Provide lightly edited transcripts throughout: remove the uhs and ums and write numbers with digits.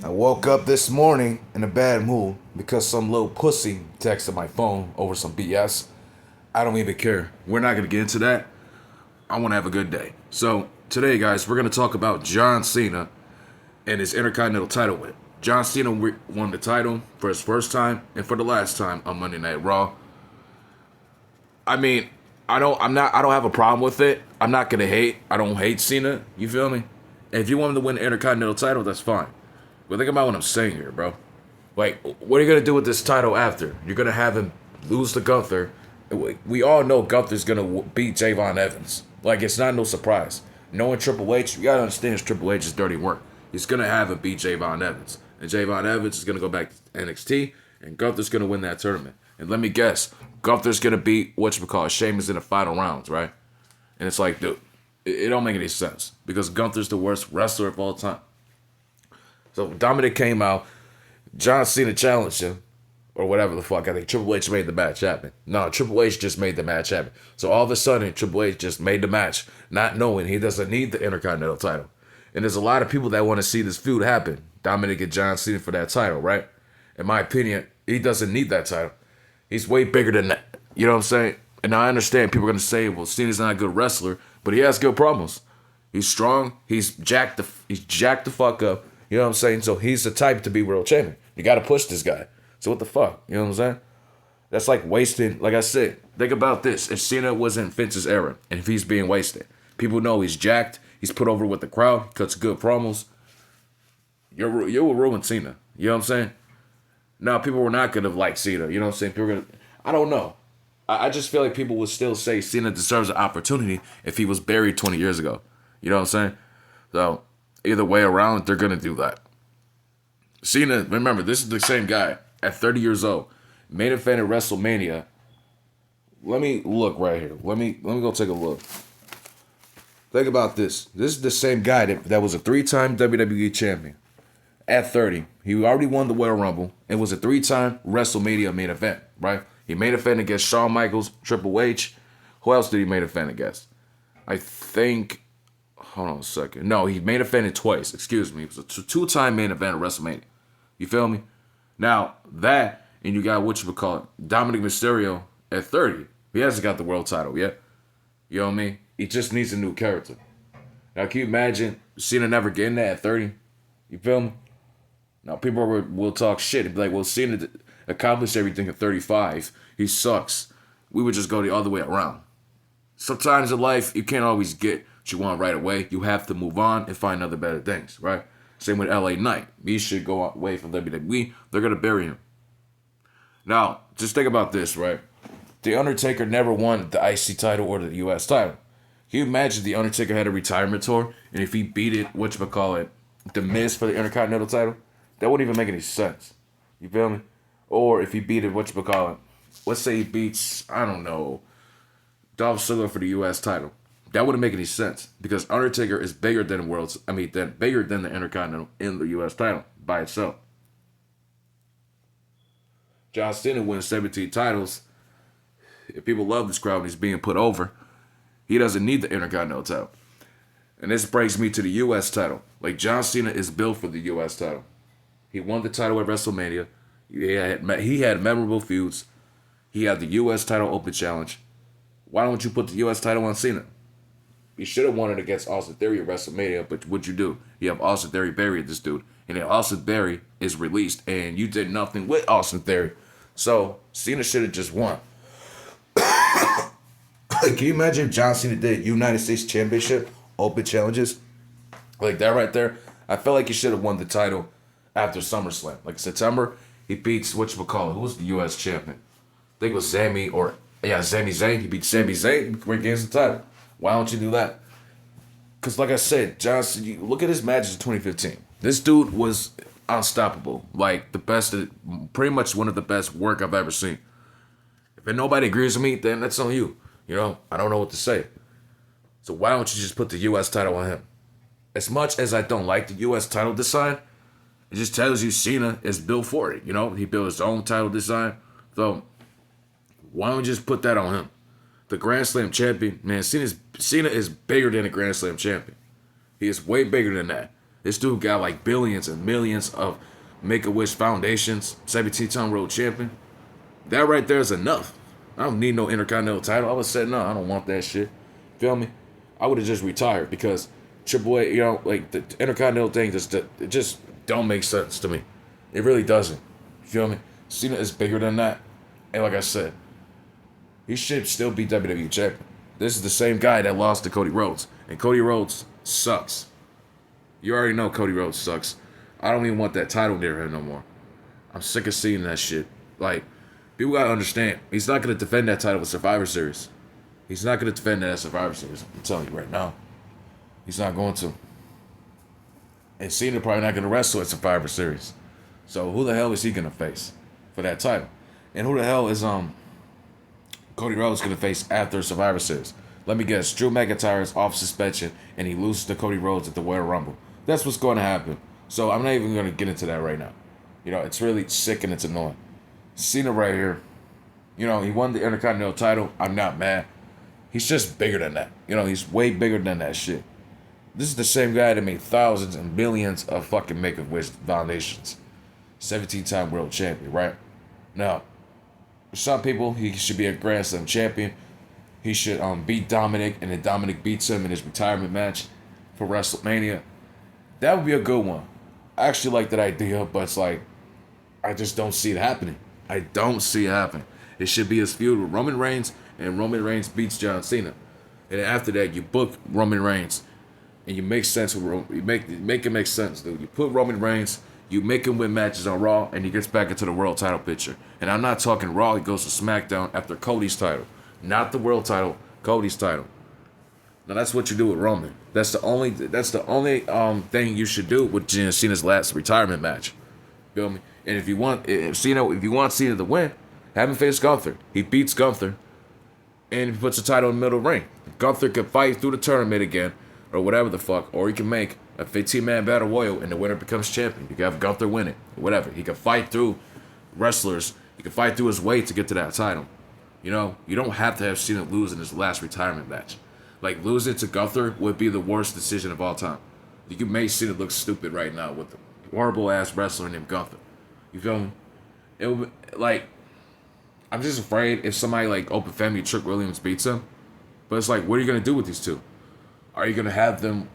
I woke up this morning in a bad mood because some little pussy texted my phone over some BS. I don't even care. We're not going to get into that. I want to have a good day. So, today, guys, we're going to talk about John Cena and his Intercontinental title win. John Cena won the title for his first time and for the last time on Monday Night Raw. I mean, I don't have a problem with it. I'm not going to hate. I don't hate Cena. You feel me? And if you want him to win the Intercontinental title, that's fine. But think about what I'm saying here, bro. Like, what are you gonna do with this title after? You're gonna have him lose to Gunther. We all know Gunther's gonna beat Javon Evans. Like, it's not no surprise. Knowing Triple H, you gotta understand it's Triple H's dirty work. He's gonna have him beat Javon Evans, and Javon Evans is gonna go back to NXT, and Gunther's gonna win that tournament. And let me guess, Gunther's gonna beat Sheamus in the final rounds, right? And it's like, dude, it don't make any sense because Gunther's the worst wrestler of all time. So Dominic came out, John Cena challenged him, or whatever the fuck. I think Triple H made the match happen. No, Triple H just made the match happen. So all of a sudden, Triple H just made the match, not knowing he doesn't need the Intercontinental title. And there's a lot of people that want to see this feud happen. Dominic and John Cena for that title, right? In my opinion, he doesn't need that title. He's way bigger than that. You know what I'm saying? And I understand people are going to say, well, Cena's not a good wrestler, but he has good promos. He's strong. He's jacked the fuck up. You know what I'm saying? So he's the type to be world champion. You got to push this guy. So what the fuck? You know what I'm saying? That's like wasting. Like I said, think about this. If Cena was in Vince's era and if he's being wasted, people know he's jacked. He's put over with the crowd. Cuts good promos. You will ruin Cena. You know what I'm saying? Now people were not going to like Cena. You know what I'm saying? People are going to. I don't know. I just feel like people would still say Cena deserves an opportunity if he was buried 20 years ago. You know what I'm saying? So either way around, they're going to do that. Cena, remember, this is the same guy at 30 years old. Main event at WrestleMania. Let me look right here. Let me go take a look. Think about this. This is the same guy that was a 3-time WWE champion at 30. He already won the Royal Rumble and was a 3-time WrestleMania main event, right? He main event against Shawn Michaels, Triple H. Who else did he main event against? I think. Hold on a second. No, he main evented twice. Excuse me. It was a 2-time main event at WrestleMania. You feel me? Now, that, and you got Dominic Mysterio at 30. He hasn't got the world title yet. You know what I mean? He just needs a new character. Now, can you imagine Cena never getting that at 30? You feel me? Now, people will talk shit and be like, well, Cena accomplished everything at 35. He sucks. We would just go the other way around. Sometimes in life, you can't always get what you want right away. You have to move on and find other better things, right? Same with LA Knight. He should go away from WWE. They're going to bury him. Now, just think about this, right? The Undertaker never won the IC title or the US title. Can you imagine the Undertaker had a retirement tour, and if he beat it, The Miz for the Intercontinental title? That wouldn't even make any sense. You feel me? Or if he beat it, let's say he beats, I don't know, Dolph Ziggler for the US title. That wouldn't make any sense because Undertaker is bigger than bigger than the Intercontinental in the US title by itself. John Cena wins 17 titles. If people love this crowd and he's being put over, he doesn't need the Intercontinental title. And this brings me to the US title. Like, John Cena is built for the US title. He won the title at WrestleMania. He had memorable feuds. He had the US title open challenge. Why don't you put the US title on Cena? You should have won it against Austin Theory at WrestleMania, but what'd you do? You have Austin Theory bury this dude. And then Austin Theory is released, and you did nothing with Austin Theory. So, Cena should have just won. Can you imagine if John Cena did United States Championship open challenges? Like that right there? I felt like he should have won the title after SummerSlam. Like September, he beats, Who was the U.S. champion? I think it was Sami Zayn. He beat Sami Zayn. He gains the title. Why don't you do that? Because like I said, Johnson, look at his matches in 2015. This dude was unstoppable. Like the best, pretty much one of the best work I've ever seen. If nobody agrees with me, then that's on you. You know, I don't know what to say. So why don't you just put the U.S. title on him? As much as I don't like the U.S. title design, it just tells you Cena is built for it. You know, he built his own title design. So why don't you just put that on him? The Grand Slam champion, man, Cena is bigger than a Grand Slam champion. He is way bigger than that. This dude got like billions and millions of Make-A-Wish foundations, 17-time world champion. That right there is enough. I don't need no Intercontinental title. I would say, no, I don't want that shit. Feel me? I would have just retired because Triple H, like the Intercontinental thing it just don't make sense to me. It really doesn't. Feel me? Cena is bigger than that. And like I said, he should still be WWE champion. This is the same guy that lost to Cody Rhodes. And Cody Rhodes sucks. You already know Cody Rhodes sucks. I don't even want that title near him no more. I'm sick of seeing that shit. Like, people gotta understand, he's not gonna defend that title with Survivor Series. He's not gonna defend that at Survivor Series. I'm telling you right now. He's not going to. And Cena probably not gonna wrestle at Survivor Series. So who the hell is he gonna face for that title? And who the hell is Cody Rhodes gonna face after Survivor Series? Let me guess, Drew McIntyre is off suspension and he loses to Cody Rhodes at the Royal Rumble. That's what's going to happen. So I'm not even going to get into that right now. It's really sick and it's annoying. Cena right here, he won the Intercontinental title. I'm not mad. He's just bigger than that. He's way bigger than that shit. This is the same guy that made thousands and billions of fucking Make-A-Wish foundations. 17-time world champion, right? Now, for some people, he should be a Grand Slam champion. He should beat Dominic, and then Dominic beats him in his retirement match for WrestleMania. That would be a good one. I actually like that idea, but it's like, I just don't see it happening. I don't see it happening. It should be his feud with Roman Reigns, and Roman Reigns beats John Cena. And then after that, you book Roman Reigns, and you make sense with Roman. You make it make sense, dude. You put Roman Reigns, you make him win matches on Raw, and he gets back into the world title picture. And I'm not talking Raw. He goes to SmackDown after Cody's title. Not the world title, Cody's title. Now that's what you do with Roman. That's the only thing you should do with Cena's last retirement match. Feel me? And if you want Cena to win, have him face Gunther. He beats Gunther, and he puts the title in the middle of the ring. Gunther could fight through the tournament again, or whatever the fuck, or he can make a 15-man battle royal, and the winner becomes champion. You can have Gunther win it, or whatever. He can fight through wrestlers. He can fight through his way to get to that title. You don't have to have Cena lose in his last retirement match. Like, losing to Gunther would be the worst decision of all time. You can make Cena look stupid right now with a horrible-ass wrestler named Gunther. You feel me? It would be, like, I'm just afraid if somebody like Open Family Trick Williams beats him. But it's like, what are you going to do with these two? Are you going to have them,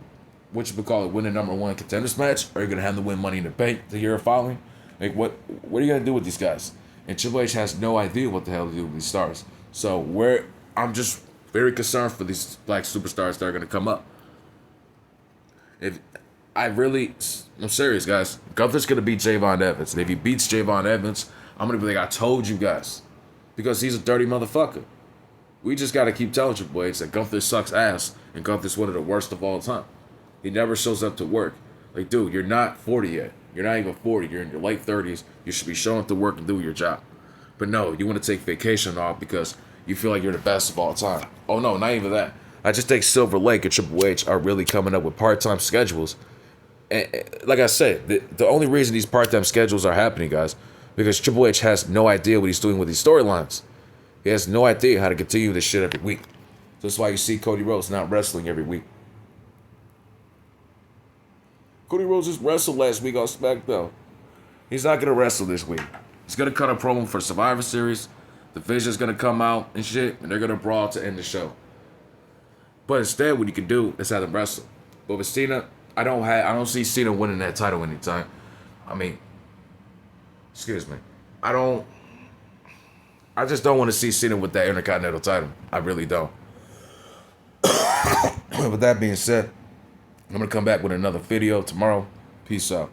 win the number one contenders match? Or are you going to have them win Money in the Bank the year following? Like, what are you going to do with these guys? And Triple H has no idea what the hell to do with these stars. So I'm just very concerned for these black superstars that are going to come up. I'm serious, guys. Gunther's going to beat Javon Evans. And if he beats Javon Evans, I'm going to be like, I told you guys. Because he's a dirty motherfucker. We just got to keep telling Triple H that Gunther sucks ass. And Gunther's one of the worst of all time. He never shows up to work. Like, dude, you're not 40 yet. You're not even 40. You're in your late 30s. You should be showing up to work and do your job. But no, you want to take vacation off because you feel like you're the best of all time. Oh, no, not even that. I just think Silver Lake and Triple H are really coming up with part-time schedules. And like I said, the only reason these part-time schedules are happening, guys, because Triple H has no idea what he's doing with these storylines. He has no idea how to continue this shit every week. So that's why you see Cody Rhodes not wrestling every week. Cody Rhodes just wrestled last week on SmackDown. He's not going to wrestle this week. He's going to cut a promo for Survivor Series. The Vision's going to come out and shit, and they're going to brawl to end the show. But instead, what you can do is have him wrestle. But with Cena, I don't see Cena winning that title anytime. I mean, excuse me. I just don't want to see Cena with that Intercontinental title. I really don't. With that being said, I'm going to come back with another video tomorrow. Peace out.